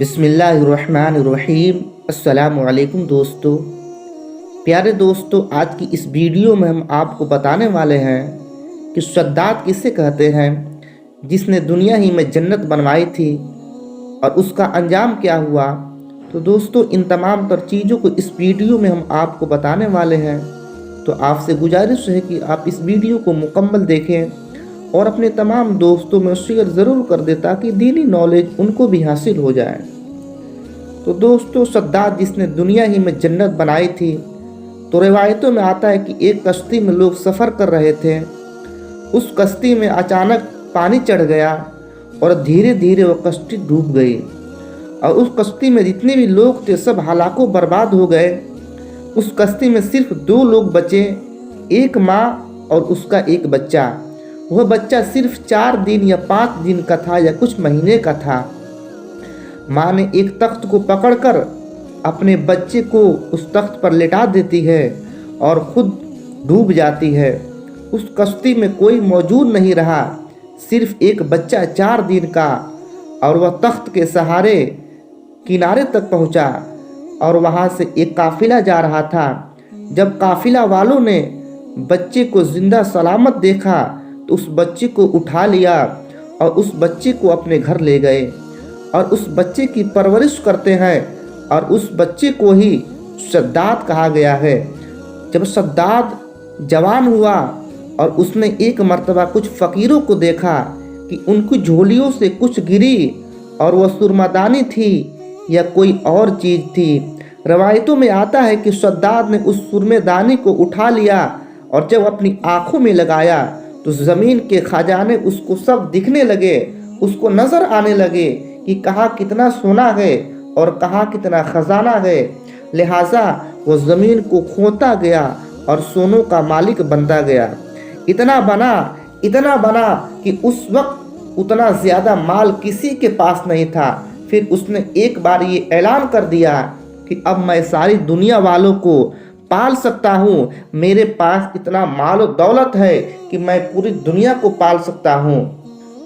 बिस्मिल्लाहिर्रहमानिर्रहीम। अस्सलाम वालेकुम दोस्तों। प्यारे दोस्तों, आज की इस वीडियो में हम आपको बताने वाले हैं कि शद्दाद किसे कहते हैं, जिसने दुनिया ही में जन्नत बनवाई थी और उसका अंजाम क्या हुआ। तो दोस्तों, इन तमाम तर चीज़ों को इस वीडियो में हम आपको बताने वाले हैं। तो आपसे गुजारिश है कि आप इस वीडियो को मुकम्मल देखें और अपने तमाम दोस्तों में शेयर ज़रूर कर दें ताकि दीनी नॉलेज उनको भी हासिल हो जाए। तो दोस्तों, शद्दाद जिसने दुनिया ही में जन्नत बनाई थी, तो रिवायतों में आता है कि एक कश्ती में लोग सफ़र कर रहे थे। उस कश्ती में अचानक पानी चढ़ गया और धीरे धीरे वह कश्ती डूब गई और उस कश्ती में जितने भी लोग थे सब हलाकों बर्बाद हो गए। उस कश्ती में सिर्फ 2 लोग बचे, एक माँ और उसका एक बच्चा। वह बच्चा सिर्फ 4 दिन या 5 दिन का था या कुछ महीने का था। माँ ने एक तख्त को पकड़कर अपने बच्चे को उस तख्त पर लेटा देती है और खुद डूब जाती है। उस कश्ती में कोई मौजूद नहीं रहा, सिर्फ एक बच्चा 4 दिन का, और वह तख्त के सहारे किनारे तक पहुंचा और वहां से एक काफिला जा रहा था। जब काफिला वालों ने बच्चे को जिंदा सलामत देखा तो उस बच्चे को उठा लिया और उस बच्चे को अपने घर ले गए और उस बच्चे की परवरिश करते हैं और उस बच्चे को ही शद्दाद कहा गया है। जब शद्दाद जवान हुआ और उसने एक मर्तबा कुछ फ़कीरों को देखा कि उनकी झोलियों से कुछ गिरी और वह सुरमादानी थी या कोई और चीज़ थी। रवायतों में आता है कि शद्दाद ने उस सुरमेदानी को उठा लिया और जब अपनी आँखों में लगाया तो ज़मीन के खजाने उसको सब दिखने लगे, उसको नज़र आने लगे कि कहाँ कितना सोना है और कहाँ कितना खजाना है। लिहाजा वो ज़मीन को खोदता गया और सोनों का मालिक बनता गया। इतना बना कि उस वक्त उतना ज़्यादा माल किसी के पास नहीं था। फिर उसने एक बार ये ऐलान कर दिया कि अब मैं सारी दुनिया वालों को पाल सकता हूँ, मेरे पास इतना माल और दौलत है कि मैं पूरी दुनिया को पाल सकता हूँ।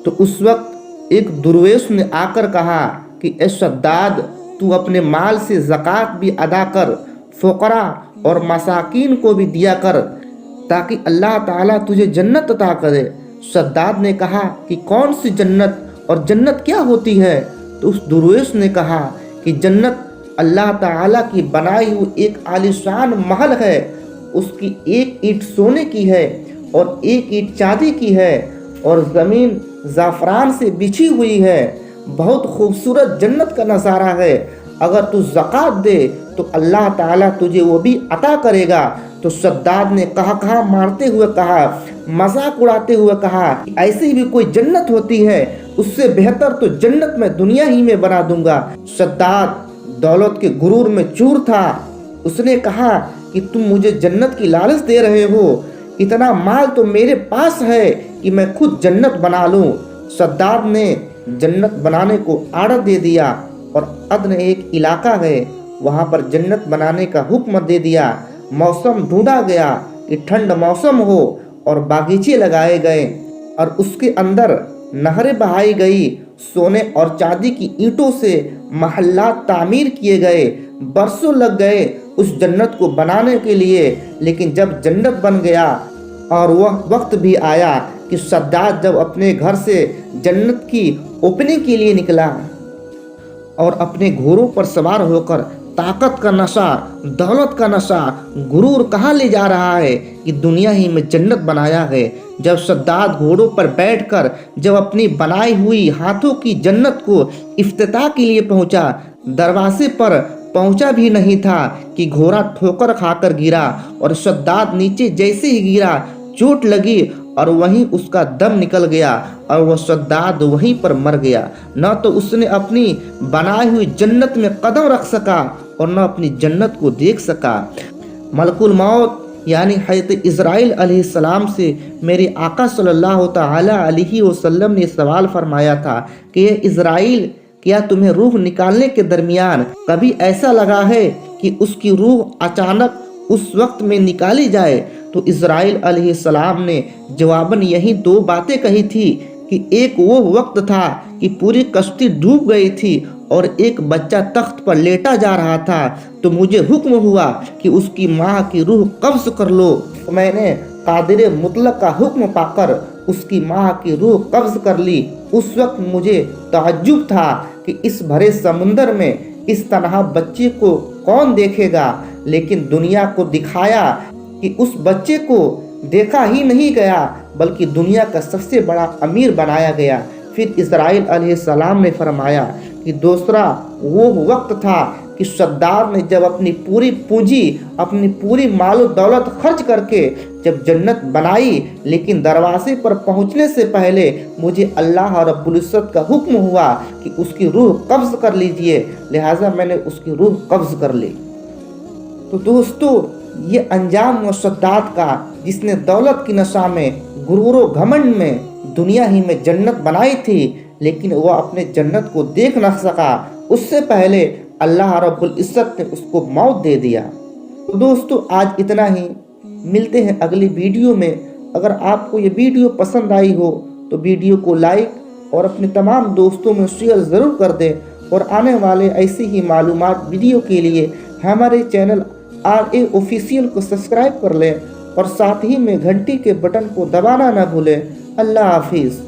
तो उस वक्त एक दुर्वेश ने आकर कहा कि ए शद्दाद, तू अपने माल से ज़कात भी अदा कर, फ़ुक़रा और मसाकीन को भी दिया कर ताकि अल्लाह ताला तुझे जन्नत अता करे। शद्दाद ने कहा कि कौन सी जन्नत और जन्नत क्या होती है? तो उस दुर्वेश ने कहा कि जन्नत अल्लाह ताला की बनाई हुई एक आलीशान महल है, उसकी एक ईंट सोने की है और एक ईंट चांदी की है और ज़मीन ज़ाफ़रान से बिछी हुई है। बहुत खूबसूरत जन्नत का नज़ारा है। अगर तू ज़कात दे तो अल्लाह ताला तुझे वो भी अता करेगा। तो शद्दाद ने कहा मारते हुए कहा, मजाक उड़ाते हुए कहा, ऐसी भी कोई जन्नत होती है? उससे बेहतर तो जन्नत मैं दुनिया ही में बना दूंगा। शद्दाद दौलत के गुरूर में चूर था। उसने कहा कि तुम मुझे जन्नत की लालच दे रहे हो, इतना माल तो मेरे पास है कि मैं खुद जन्नत बना लूं। शद्दाद ने जन्नत बनाने को आर्डर दे दिया और अदन एक इलाका है, वहां पर जन्नत बनाने का हुक्म दे दिया। मौसम ढूंढा गया कि ठंड मौसम हो और बागीचे लगाए गए और उसके अंदर नहरें बहाई गई। सोने और चांदी की ईंटों से महल्लात तामीर किए गए। बरसों लग गए उस जन्नत को बनाने के लिए, लेकिन जब जन्नत बन गया और वह वक्त भी आया कि शद्दाद जब अपने घर से जन्नत की ओपनिंग के लिए निकला और अपने घोड़ों पर सवार होकर ताकत का नशा, दौलत का नशा, गुरूर कहाँ ले जा रहा है कि दुनिया ही में जन्नत बनाया है। जब शद्दाद घोड़ों पर बैठकर जब अपनी बनाई हुई हाथों की जन्नत को इफ्तिताह के लिए पहुंचा, दरवाजे पर पहुंचा भी नहीं था कि घोड़ा ठोकर खाकर गिरा और शद्दाद नीचे जैसे ही गिरा चोट लगी और वहीं उसका दम निकल गया और वह शद्दाद वहीं पर मर गया। न तो उसने अपनी बनाई हुई जन्नत में कदम रख सका और न अपनी जन्नत को देख सका। मलकुल मौत यानी हज़रत इज़राइल अलैहिस्सलाम से मेरे आका सल्लल्लाहु ताला अलैहि वसल्लम ने सवाल फरमाया था कि ये इज़राइल, क्या तुम्हें रूह निकालने के दरमियान कभी ऐसा लगा है कि उसकी रूह अचानक उस वक्त में निकाली जाए? तो इज़राइल अलैहिस्सलाम ने जवाबन यही 2 बातें कही थी कि एक वो वक्त था कि पूरी कश्ती डूब गई थी اور ایک بچہ تخت پر لیٹا جا رہا تھا تو مجھے حکم ہوا کہ اس کی ماں کی روح قبض کر لو۔ میں نے قادر مطلق کا حکم پا کر اس کی ماں کی روح قبض کر لی۔ اس وقت مجھے تعجب تھا کہ اس بھرے سمندر میں اس تنہا بچے کو کون دیکھے گا، لیکن دنیا کو دکھایا کہ اس بچے کو دیکھا ہی نہیں گیا بلکہ دنیا کا سب سے بڑا امیر بنایا گیا۔ پھر اسرائیل علیہ السلام نے فرمایا کہ دوسرا وہ وقت تھا کہ شداد نے جب اپنی پوری پونجی، اپنی پوری مال و دولت خرچ کر کے جب جنت بنائی، لیکن دروازے پر پہنچنے سے پہلے مجھے اللہ رب العزت کا حکم ہوا کہ اس کی روح قبض کر لیجئے، لہٰذا میں نے اس کی روح قبض کر لی۔ تو دوستو، یہ انجام و شداد کا، جس نے دولت کی نشہ میں، غرور و گھمنڈ میں دنیا ہی میں جنت بنائی تھی، لیکن وہ اپنے جنت کو دیکھ نہ سکا، اس سے پہلے اللہ رب العزت نے اس کو موت دے دیا۔ تو دوستو، آج اتنا ہی، ملتے ہیں اگلی ویڈیو میں۔ اگر آپ کو یہ ویڈیو پسند آئی ہو تو ویڈیو کو لائک اور اپنے تمام دوستوں میں شیئر ضرور کر دیں، اور آنے والے ایسی ہی معلومات ویڈیو کے لیے ہمارے چینل RA آفیشیل کو سبسکرائب کر لیں، اور ساتھ ہی میں گھنٹی کے بٹن کو دبانا نہ بھولیں۔ اللہ حافظ۔